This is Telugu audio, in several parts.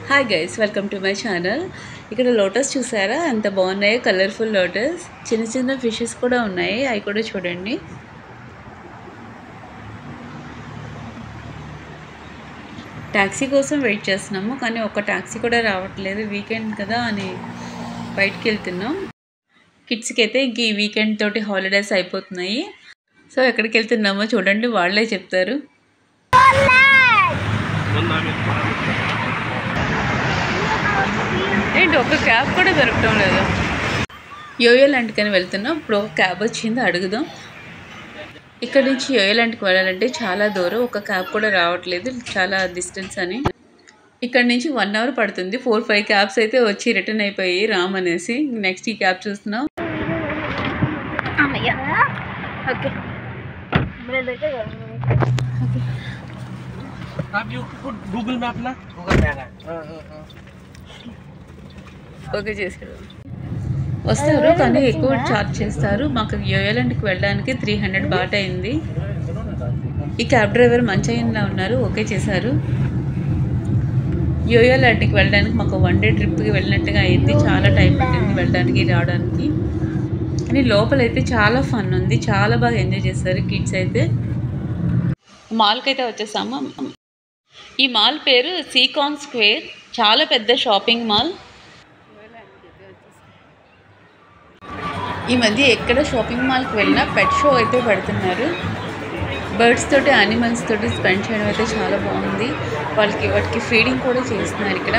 Hi guys, welcome to my channel. ఇక్కడ లోటస్ చూసారా ఎంత బాగున్నాయో, కలర్ఫుల్ లోటస్. చిన్న చిన్న ఫిషెస్ కూడా ఉన్నాయి, అవి కూడా చూడండి. ట్యాక్సీ కోసం వెయిట్ చేస్తున్నాము, కానీ ఒక ట్యాక్సీ కూడా రావట్లేదు. వీకెండ్ కదా అని బయటికి వెళ్తున్నాం. కిడ్స్కి అయితే ఇంక ఈ వీకెండ్ తోటి హాలిడేస్ అయిపోతున్నాయి. సో ఎక్కడికి వెళ్తున్నామో చూడండి, వాళ్ళే చెప్తారు. ఏంటి ఒక క్యాబ్ కూడా దొరకడం లేదు. యోయోలాండ్కి అని వెళ్తున్నాం. ఇప్పుడు ఒక క్యాబ్ వచ్చింది, అడుగుదాం. ఇక్కడ నుంచి యోయోలాండ్కి వెళ్ళాలంటే చాలా దూరం, ఒక క్యాబ్ కూడా రావట్లేదు, చాలా డిస్టెన్స్ అని. ఇక్కడ నుంచి 1 అవర్ పడుతుంది. 4-5 క్యాబ్స్ అయితే వచ్చి రిటర్న్ అయిపోయి రామ్ అనేసి. నెక్స్ట్ ఈ క్యాబ్ చూస్తున్నాం. ఓకే చేశారు. వస్తారు కానీ ఎక్కువ ఛార్జ్ చేస్తారు. మాకు యోయోలాండ్కి వెళ్ళడానికి 300 బాట్ అయింది. ఈ క్యాబ్ డ్రైవర్ మంచిగా ఉన్నారు, ఓకే చేశారు. యోయోలాండ్కి వెళ్ళడానికి మాకు 1 డే ట్రిప్కి వెళ్ళినట్టుగా అయింది. చాలా టైం పట్టింది వెళ్ళడానికి రావడానికి. కానీ లోపలైతే చాలా ఫన్ ఉంది, చాలా బాగా ఎంజాయ్ చేస్తారు కిడ్స్ అయితే. మాల్కి అయితే వచ్చేసాము. ఈ మాల్ పేరు సీకాన్ స్క్వేర్, చాలా పెద్ద షాపింగ్ మాల్. ఈ మధ్య ఎక్కడ షాపింగ్ మాల్కి వెళ్ళినా పెట్ షో అయితే పెడుతున్నారు. బర్డ్స్ తోటి, యానిమల్స్ తోటి స్పెండ్ చేయడం అయితే చాలా బాగుంది. వాటికి ఫీడింగ్ కూడా చేస్తున్నారు. ఇక్కడ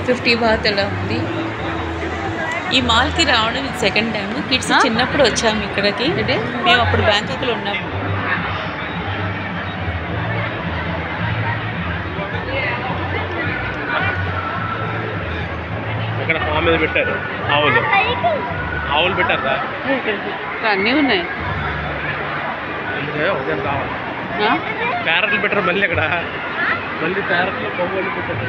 50 బాత్ అలా ఉంది. ఈ మాల్కి రావడం ఇది సెకండ్ టైం. కిడ్స్ చిన్నప్పుడు వచ్చాము ఇక్కడికి, మేము అప్పుడు బ్యాంకాక్లో ఉన్నాము. ఇక్కడ ఫామ్ మీద పెట్టారు, ఆవులు పెట్టారా? అన్నీ ఉన్నాయి. ఉదయం కావాలి ప్యారెట్లు పెట్టారు. మళ్ళీ అక్కడ మళ్ళీ ప్యారెట్లు బొమ్మలు పెట్టారు.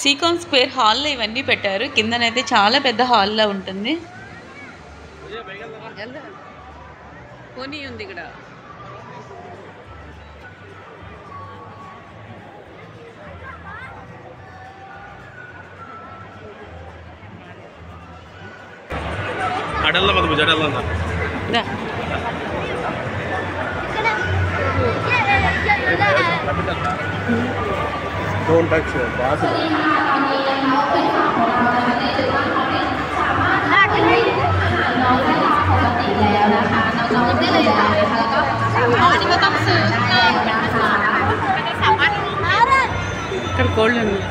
సీకాన్ స్క్వేర్ హాల్లో ఇవన్నీ పెట్టారు. కిందనైతే చాలా పెద్ద హాల్లో ఉంటుంది. పోనీ ఉంది ఇక్కడ. Don't touch it. ఇక్కడ కోళ్ళు ఉన్నాయి.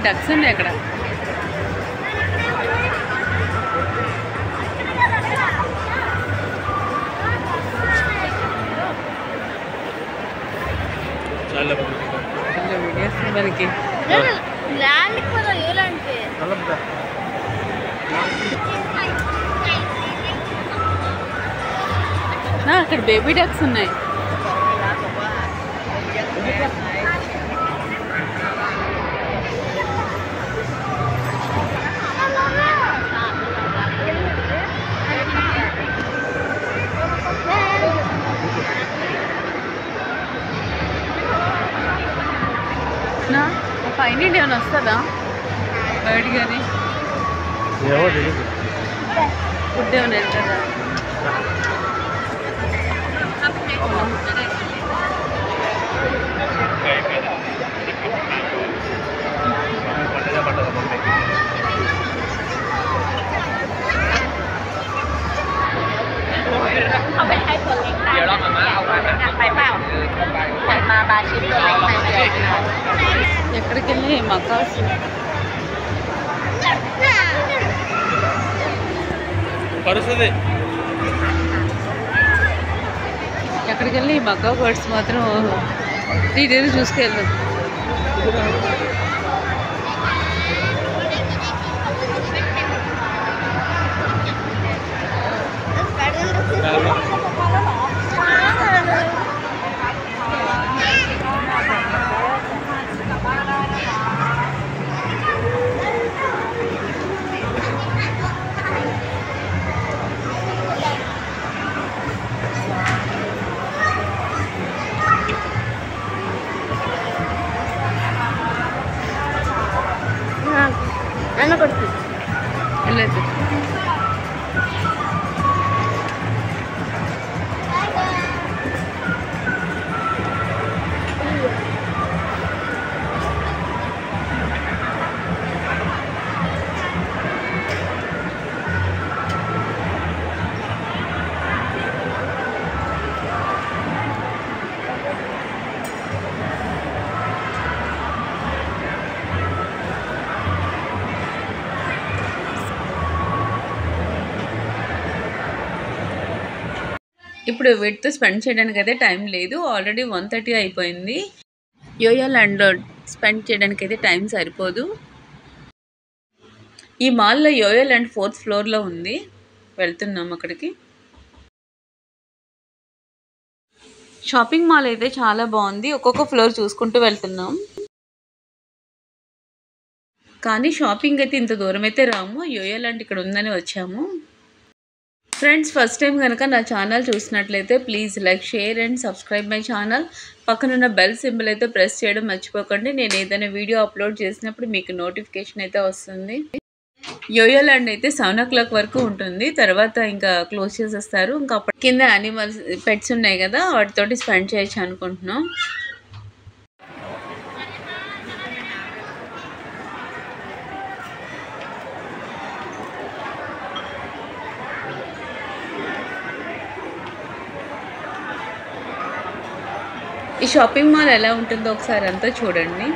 డక్స్ ఉన్నాయి అక్కడ. వీడియోస్ మనకి అక్కడ బేబీ డక్స్ ఉన్నాయి. పైన ఏమైనా వస్తుందా బయట కానీ? ఫుడ్ ఏమైనా వెళ్తుందా? మకాస్ పరుస్తుంది. ఎక్కడికి వెళ్ళి మకా బర్డ్స్ మాత్రం ఇదేదో చూసుకెళ్దాం. వెళ్ళదు. ఇప్పుడు వీటితో స్పెండ్ చేయడానికి అయితే టైం లేదు. ఆల్రెడీ 1:30 అయిపోయింది. యోయో ల్యాండ్లో స్పెండ్ చేయడానికి అయితే టైం సరిపోదు. ఈ మాల్లో యోయో ల్యాండ్ 4th ఫ్లోర్లో ఉంది. వెళ్తున్నాం అక్కడికి. షాపింగ్ మాల్ అయితే చాలా బాగుంది. ఒక్కొక్క ఫ్లోర్ చూసుకుంటూ వెళ్తున్నాం. కానీ షాపింగ్ అయితే ఇంత దూరం అయితే రాము. యోయో ల్యాండ్ ఇక్కడ ఉందని వచ్చాము. ఫ్రెండ్స్, ఫస్ట్ టైం కనుక నా ఛానల్ చూసినట్లయితే please like, share and subscribe my channel. పక్కనున్న బెల్ సింబల్ అయితే ప్రెస్ చేయడం మర్చిపోకండి. నేను ఏదైనా వీడియో అప్లోడ్ చేసినప్పుడు మీకు నోటిఫికేషన్ అయితే వస్తుంది. యోయో ల్యాండ్ అయితే 7 o'clock వరకు ఉంటుంది. తర్వాత ఇంకా క్లోజ్ చేసేస్తారు. ఇంకా అప్పుడు కింద యానిమల్స్ పెట్స్ ఉన్నాయి కదా, వాటితోటి స్పెండ్ చేయొచ్చు అనుకుంటున్నాం. ఈ షాపింగ్ మాల్ ఎలా ఉంటుందో ఒకసారి అంతా చూడండి.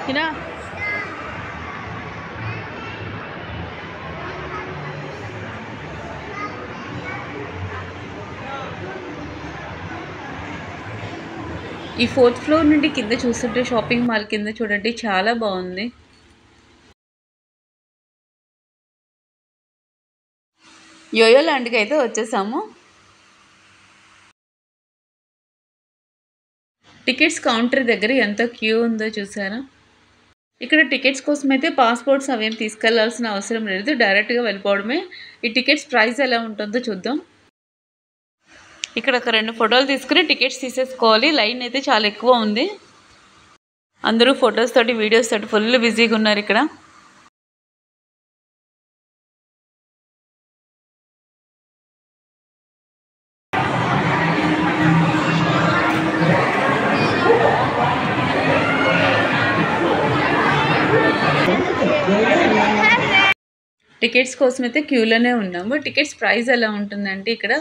Hina. ఈ 4th ఫ్లోర్ నుండి కింద చూస్తుంటే షాపింగ్ మాల్ కింద చూడండి చాలా బాగుంది. యోయో ల్యాండ్కి అయితే వచ్చేసాము. టికెట్స్ కౌంటర్ దగ్గర ఎంత క్యూ ఉందో చూసారా. ఇక్కడ టికెట్స్ కోసం అయితే పాస్పోర్ట్స్ అవేం తీసుకెళ్లాల్సిన అవసరం లేదు. డైరెక్ట్గా వెళ్ళిపోవడమే. ఈ టికెట్స్ ప్రైస్ ఎలా ఉంటుందో చూద్దాం. ఇక్కడ ఒక 2 ఫోటోలు తీసుకుని టికెట్స్ తీసేసుకోవాలి. లైన్ అయితే చాలా ఎక్కువ ఉంది. అందరూ ఫొటోస్ తోటి వీడియోస్ తోటి ఫుల్ బిజీగా ఉన్నారు ఇక్కడ. టికెట్స్ కోసం అయితే క్యూలోనే ఉన్నాము. టికెట్స్ ప్రైస్ ఎలా ఉంటుందంటే ఇక్కడ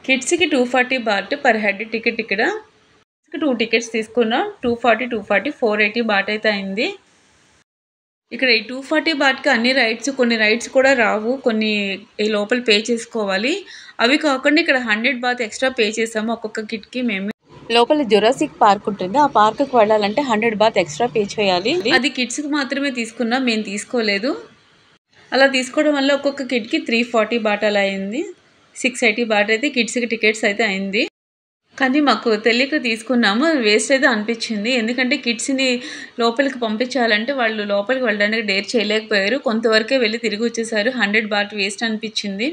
కిడ్స్కి 240 బాట్ పర్ హెడ్ టికెట్. ఇక్కడ 2 టికెట్స్ తీసుకున్నాం. 240, 480 బాట్ అయితే అయింది. ఇక్కడ ఈ 240 బాట్కి అన్ని రైడ్స్, కొన్ని రైడ్స్ కూడా రావు, కొన్ని ఈ లోపల పే చేసుకోవాలి. అవి కాకుండా ఇక్కడ 100 బాత్ ఎక్స్ట్రా పే చేసాము ఒక్కొక్క కిడ్కి. మేము లోపల జురాసిక్ పార్క్ ఉంటుంది. ఆ పార్క్కి వెళ్ళాలంటే 100 బాత్ ఎక్స్ట్రా పే చేయాలి. అది కిడ్స్కి మాత్రమే తీసుకున్నాం, మేము తీసుకోలేదు. అలా తీసుకోవడం వల్ల ఒక్కొక్క కిడ్కి 340 బాట్ అలా అయింది. 680 బాట్ అయితే కిడ్స్కి టికెట్స్ అయితే అయింది. కానీ మాకు తెలియక తీసుకున్నాము. వేస్ట్ అయితే అనిపించింది. ఎందుకంటే కిడ్స్ని లోపలికి పంపించాలంటే వాళ్ళు లోపలికి వెళ్ళడానికి డేర్ చేయలేకపోయారు. కొంతవరకే వెళ్ళి తిరిగి వచ్చేసారు. 100 బాట్ వేస్ట్ అనిపించింది.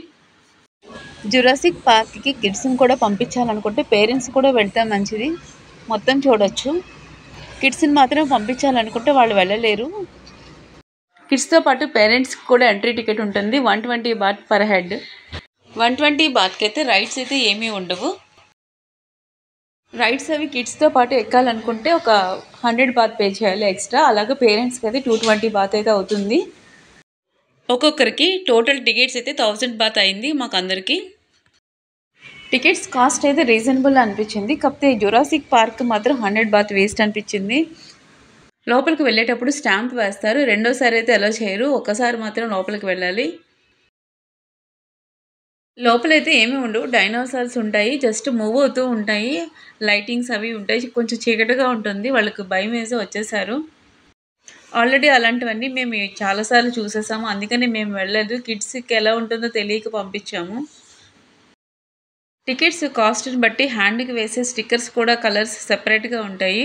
జురాసిక్ పార్క్కి కిడ్స్ని కూడా పంపించాలనుకుంటే పేరెంట్స్ కూడా వెళ్తే మంచిది, మొత్తం చూడొచ్చు. కిడ్స్ని మాత్రం పంపించాలనుకుంటే వాళ్ళు వెళ్ళలేరు. కిడ్స్తో పాటు పేరెంట్స్కి కూడా ఎంట్రీ టికెట్ ఉంటుంది. 120 బాత్ పర్ హెడ్. 120 బాత్కి అయితే రైడ్స్ అయితే ఏమీ ఉండవు. రైడ్స్ అవి కిడ్స్తో పాటు ఎక్కాలనుకుంటే ఒక 100 బాత్ పే చేయాలి ఎక్స్ట్రా. అలాగే పేరెంట్స్కి అయితే 220 బాత్ అయితే అవుతుంది. ఒక్కొక్కరికి టోటల్ టికెట్స్ అయితే 1000 బాత్ అయింది మాకు అందరికీ. టికెట్స్ కాస్ట్ అయితే రీజనబుల్ అనిపించింది. కాకపోతే జురాసిక్ పార్క్ మాత్రం 100 బాత్ వేస్ట్ అనిపించింది. లోపలికి వెళ్ళేటప్పుడు స్టాంప్ వేస్తారు, రెండోసారి అయితే అలో చేయరు, ఒక్కసారి మాత్రం లోపలికి వెళ్ళాలి. లోపలైతే ఏమీ ఉండవు, డైనోసార్స్ ఉంటాయి, జస్ట్ మూవ్ అవుతూ ఉంటాయి, లైటింగ్స్ అవి ఉంటాయి, కొంచెం చీకటిగా ఉంటుంది. వాళ్ళకి భయం వేసి వచ్చేసారు. ఆల్రెడీ అలాంటివన్నీ మేము చాలాసార్లు చూసేసాము, అందుకని మేము వెళ్ళలేదు. కిడ్స్కి ఎలా ఉంటుందో తెలియక పంపించాము. టికెట్స్ కాస్ట్ని బట్టి హ్యాండ్కి వేసే స్టిక్కర్స్ కూడా కలర్స్ సెపరేట్గా ఉంటాయి.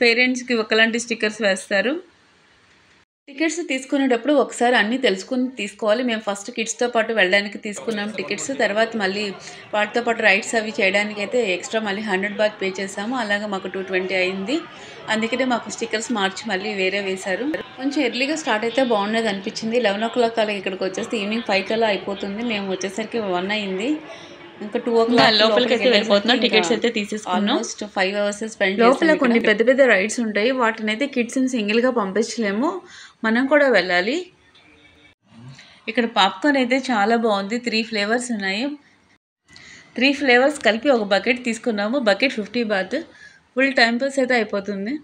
పేరెంట్స్కి ఒకలాంటి స్టిక్కర్స్ వేస్తారు. టికెట్స్ తీసుకునేటప్పుడు ఒకసారి అన్నీ తెలుసుకుని తీసుకోవాలి. మేము ఫస్ట్ కిడ్స్తో పాటు వెళ్ళడానికి తీసుకున్నాం టికెట్స్. తర్వాత మళ్ళీ వాటితో పాటు రైడ్స్ అవి చేయడానికి అయితే ఎక్స్ట్రా మళ్ళీ 100 బాత్ పే చేసాము. అలాగే మాకు 220 అయింది. అందుకనే మాకు స్టిక్కర్స్ మార్చి మళ్ళీ వేరే వేశారు. కొంచెం ఎర్లీగా స్టార్ట్ అయితే బాగుండేది అనిపించింది. 11 o'clock అలా ఇక్కడికి వచ్చేస్తే ఈవినింగ్ 5 కల్లా అయిపోతుంది. మేము వచ్చేసరికి 1 అయింది. ఇంకా 2 o'clock లోపలికి అయితే వెళ్ళిపోతున్నాం. టికెట్స్ అయితే తీసేసుకున్నాం. ఆల్మోస్ట్ 5 hours స్పెండ్ చేసాం. లోపల కొన్ని పెద్ద పెద్ద రైడ్స్ ఉంటాయి, వాటిని అయితే కిడ్స్ని సింగిల్గా పంపించలేము, మనం కూడా వెళ్ళాలి. ఇక్కడ పాప్కార్న్ అయితే చాలా బాగుంది. 3 ఫ్లేవర్స్ ఉన్నాయి. 3 ఫ్లేవర్స్ కలిపి ఒక బకెట్ తీసుకున్నాము. Bucket 50 baht. Full time pass అయితే అయిపోతుంది.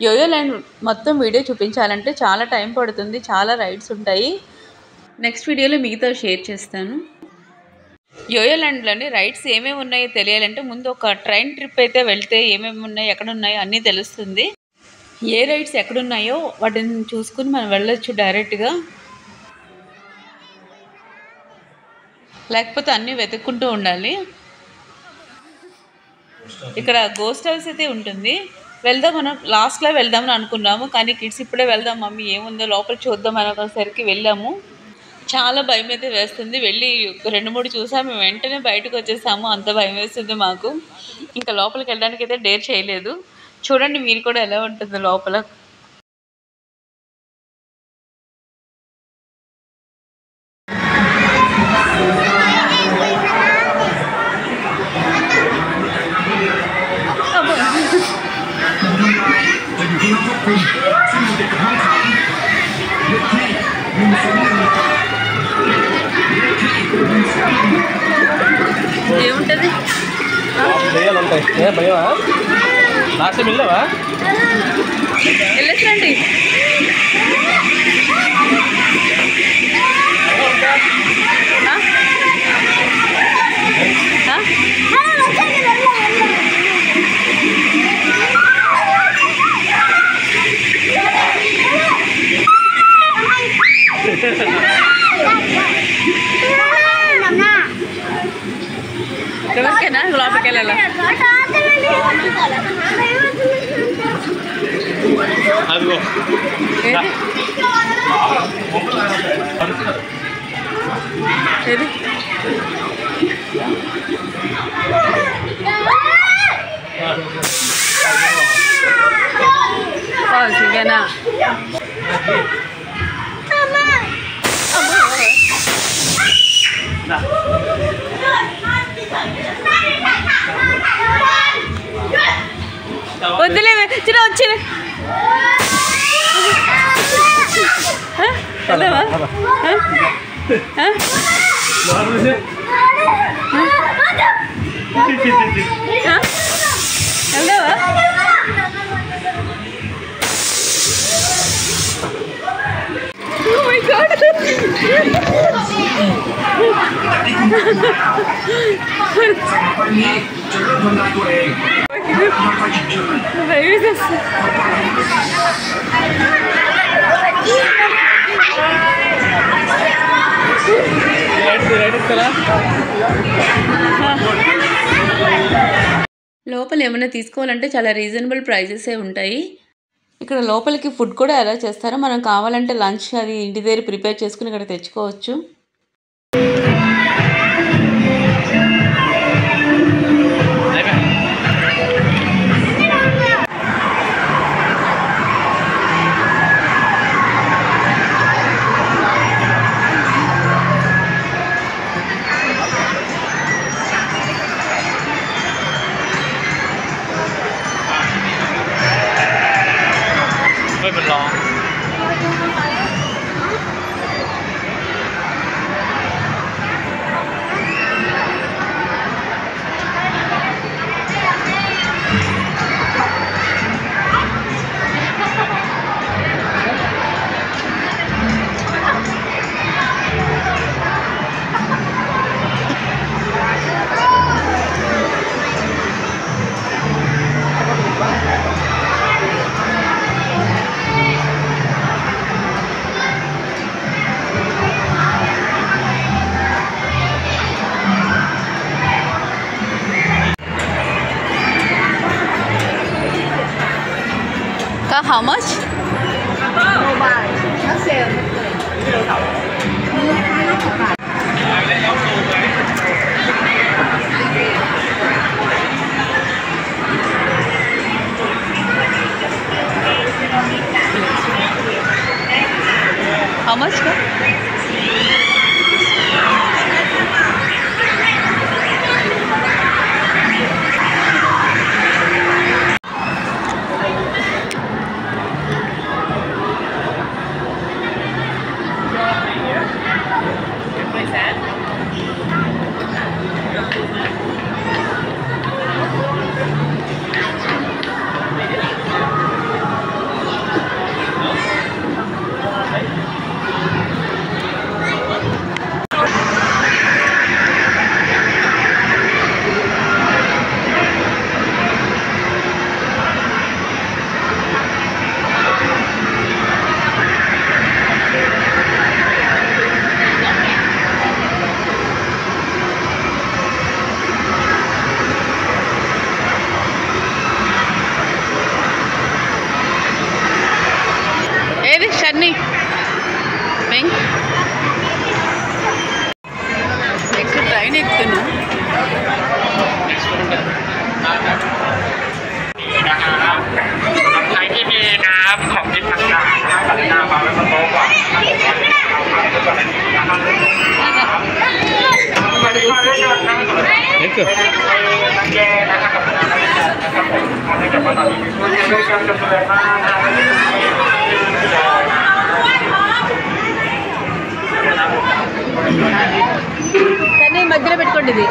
యోయో ల్యాండ్ మొత్తం వీడియో చూపించాలంటే చాలా టైం పడుతుంది, చాలా రైడ్స్ ఉంటాయి. నెక్స్ట్ వీడియోలో మిగతా షేర్ చేస్తాను. యోయో ల్యాండ్లోని రైడ్స్ ఏమేమి ఉన్నాయో తెలియాలంటే ముందు ఒక ట్రైన్ ట్రిప్ అయితే వెళ్తే ఏమేమి ఉన్నాయో ఎక్కడ ఉన్నాయో అన్నీ తెలుస్తుంది. ఏ రైడ్స్ ఎక్కడున్నాయో వాటిని చూసుకుని మనం వెళ్ళొచ్చు డైరెక్ట్గా, లేకపోతే అన్నీ వెతుక్కుంటూ ఉండాలి. ఇక్కడ గోస్ట్ హౌస్ అయితే ఉంటుంది, వెళ్దాం. మనం లాస్ట్లో వెళ్దామని అనుకున్నాము, కానీ కిడ్స్ ఇప్పుడే వెళ్దాం మమ్మీ ఏముందో లోపల చూద్దాం అనేసరికి వెళ్ళాము. చాలా భయం అయితే వేస్తుంది. వెళ్ళి 2-3 చూసాము, వెంటనే బయటకు వచ్చేసాము, అంత భయం వేస్తుంది మాకు. ఇంకా లోపలికి వెళ్ళడానికి అయితే డేర్ చేయలేదు. చూడండి మీరు కూడా ఎలా ఉంటుందో లోపల. ఏముంటది భయమా? లాస్ట్ టైం వెళ్ళావా? వెళ్ళొచ్చండి. ఎవరికైనా లోపలికి వెళ్ళాలా? అదిగో ఏది ఇవేనా? వద్దులే చిన్న వచ్చి వెళ్దామా? వెళ్దామా? Oh my God! లోపల ఏమైనా తీసుకోవాలంటే చాలా రీజనబుల్ ప్రైజెసే ఉంటాయి. ఇక్కడ లోపలికి ఫుడ్ కూడా అలా చేస్తారో, మనం కావాలంటే లంచ్ అది ఇంటి దగ్గర ప్రిపేర్ చేసుకుని ఇక్కడ తెచ్చుకోవచ్చు. how much? How much? Shani, Pink. Next train ఎక్కుతున్నా.ใครที่มีน้ำของกินต่างๆนะครับน้ำมาแล้วก็โต๊ะก่อนThank you. แย่นะครับนะครับผมให้กับตอนนี้ด้วยกันจำนวนมากShani మధ్యలో పెట్టుకోండి ఇది.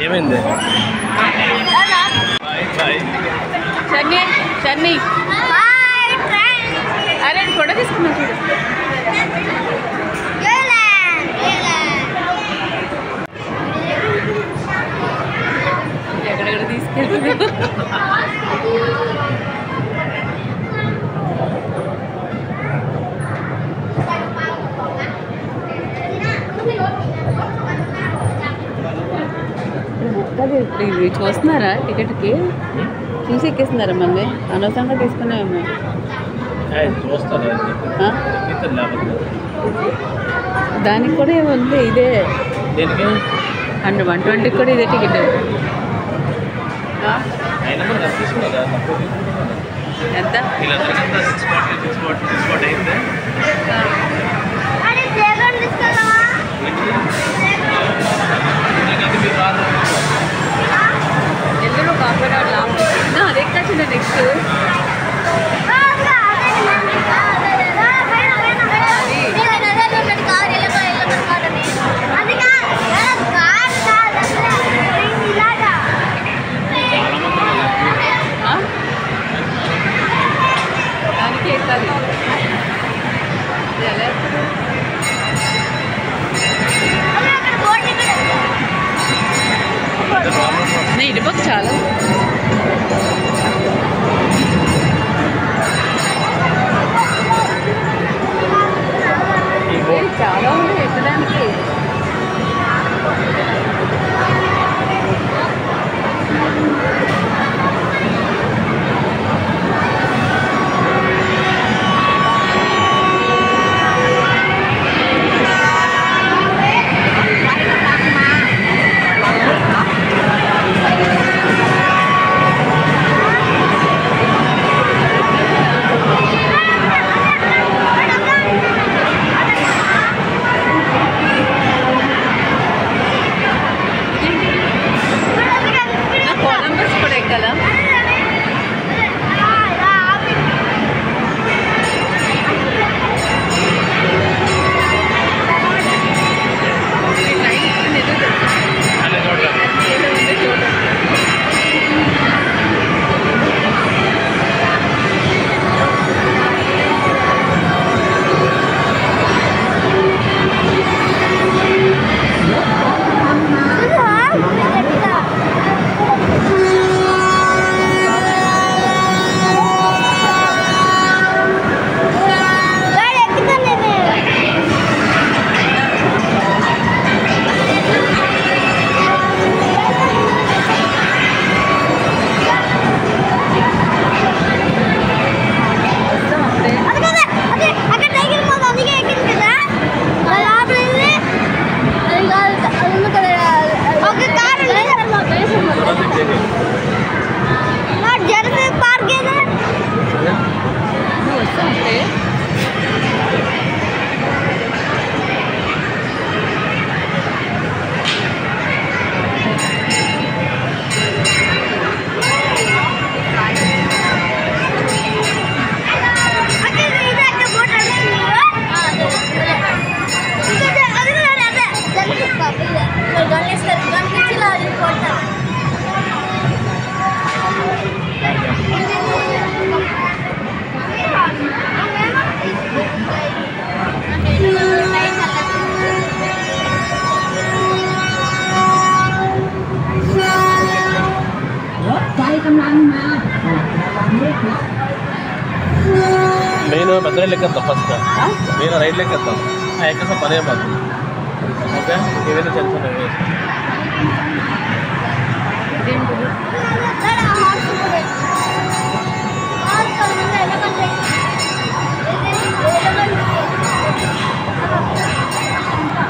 ఏమైంది? Shani. అరే ఫోటో తీసుకున్నా చూడు. ఎక్కడెక్కడ తీసుకెళ్తున్నా. ఇది చూస్తున్నారా టికెట్కి చూసి ఎక్కేస్తున్నారా మళ్ళీ అనవసరంగా తీసుకున్నామేమో చూస్తాను దానికి కూడా ఏముంది ఇదే దేనికి అండ్ 120 కూడా ఇదే టికెట్ ఎంత వీళ్ళందరికంతా 640 అయింది ఎందులో కాకపోయినా లాంగ్ అదే వచ్చింది నెక్స్ట్ దానికి ఎక్కాలి ఎలా ఇటుపక్క చాలా చాలా ఉంది ఎక్కడానికి నేను పెద్ద రైలు ఎక్కేద్దాం ఫస్ట్. నేను రైలు ఎక్కేద్దాం. ఎక్కేసాం పనే మాకు. ఓకే ఏదైనా చెప్తాను.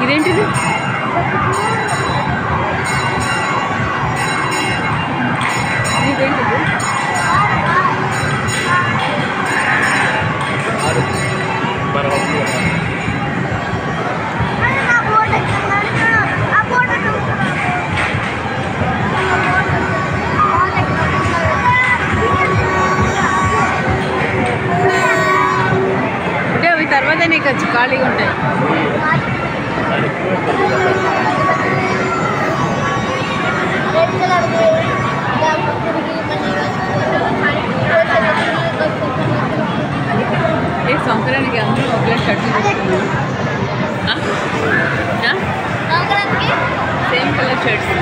ఇదేంటిది? ఇదేంటిది? అంటే అవి తర్వాత నీకు వచ్చి ఖాళీగా ఉంటాయి. ఏ సంక్రాంతికి అందరూ ఒకే shirt same colour shirts.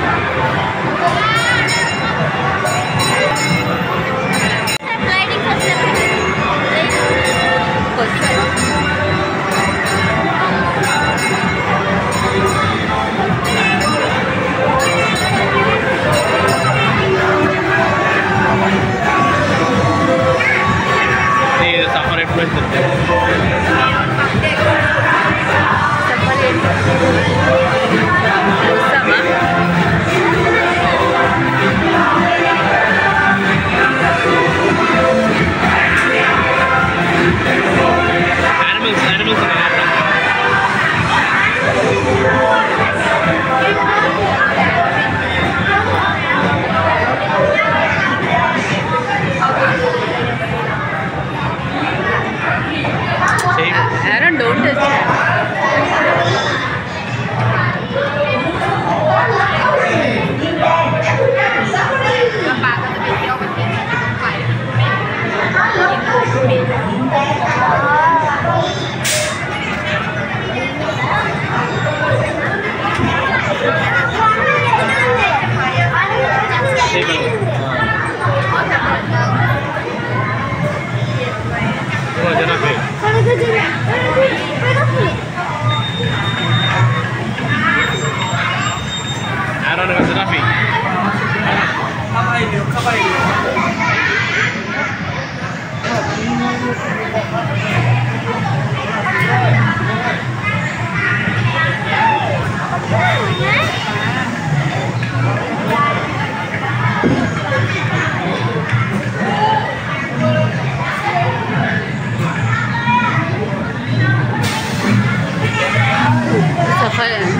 Aaron, don't touch it.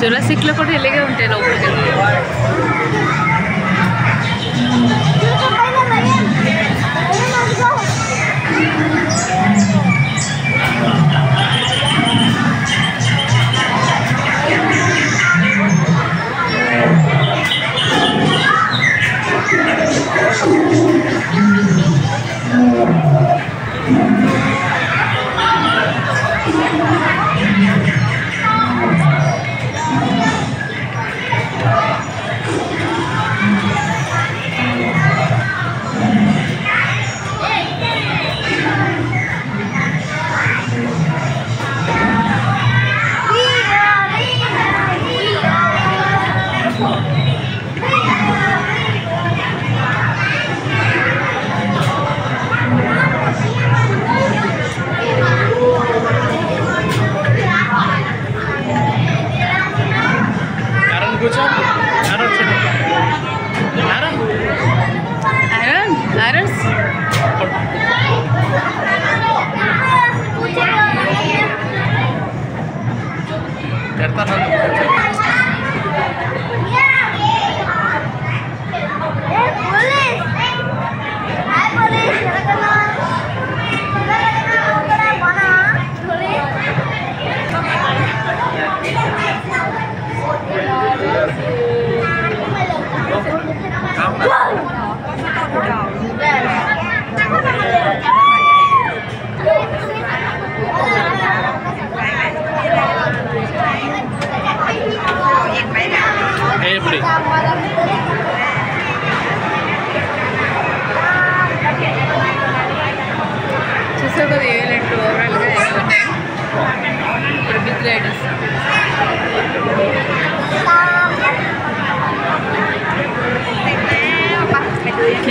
జురాసిక్లో కూడా ఇలాగే ఉంటాయి లోపలికి.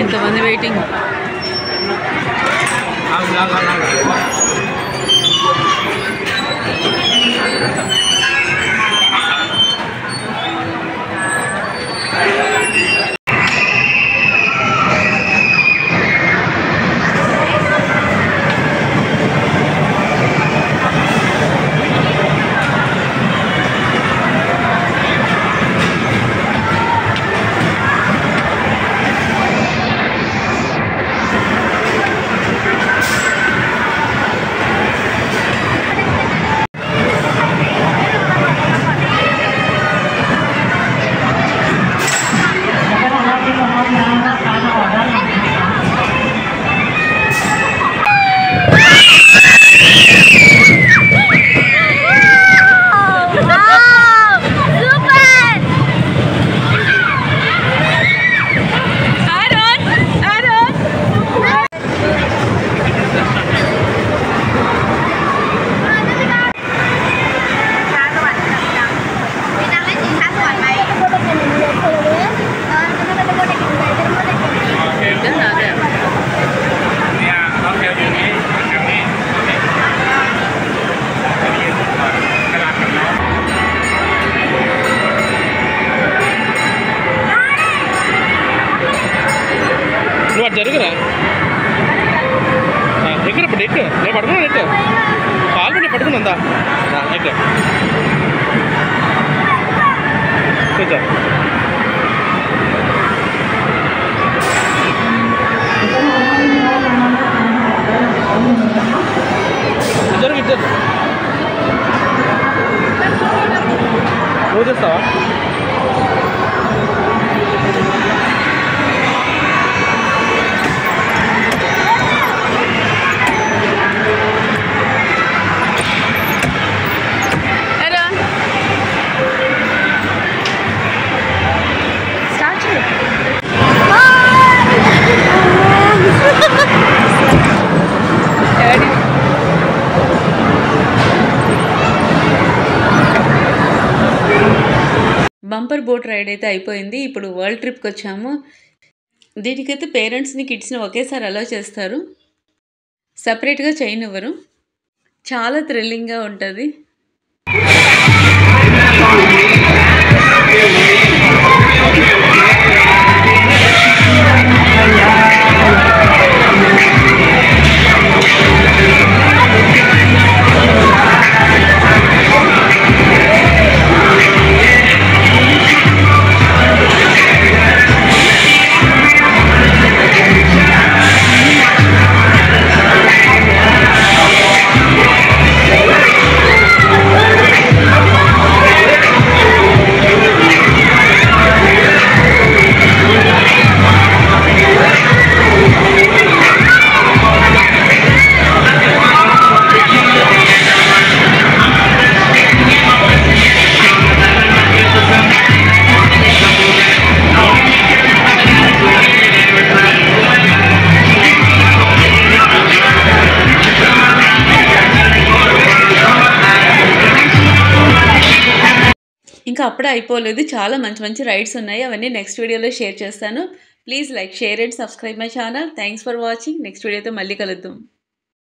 ఇంతమంది వెయిటింగ్. జరుగురా ఎక్కడ ఇప్పుడు ఎక్క నేను పడుకున్నాను ఎక్క కాలు పెట్టి పడుకున్నా ఎక్క కూర్చో ఇద్దరు ఇద్దరు నువ్వు చేస్తావా బంపర్ బోట్ రైడ్ అయితే అయిపోయింది. ఇప్పుడు వరల్డ్ ట్రిప్కి వచ్చాము. దీనికైతే పేరెంట్స్ని కిడ్స్ని ఒకేసారి అలౌ చేస్తారు, సపరేట్గా చేయనివ్వరు. చాలా థ్రిల్లింగ్గా ఉంటుంది. ఇంకా అప్పుడే అయిపోలేదు, చాలా మంచి మంచి రైడ్స్ ఉన్నాయి. అవన్నీ నెక్స్ట్ వీడియోలో షేర్ చేస్తాను. Please like, share and subscribe my channel. Thanks for watching. Next వీడియోతో మళ్ళీ కలుద్దాం.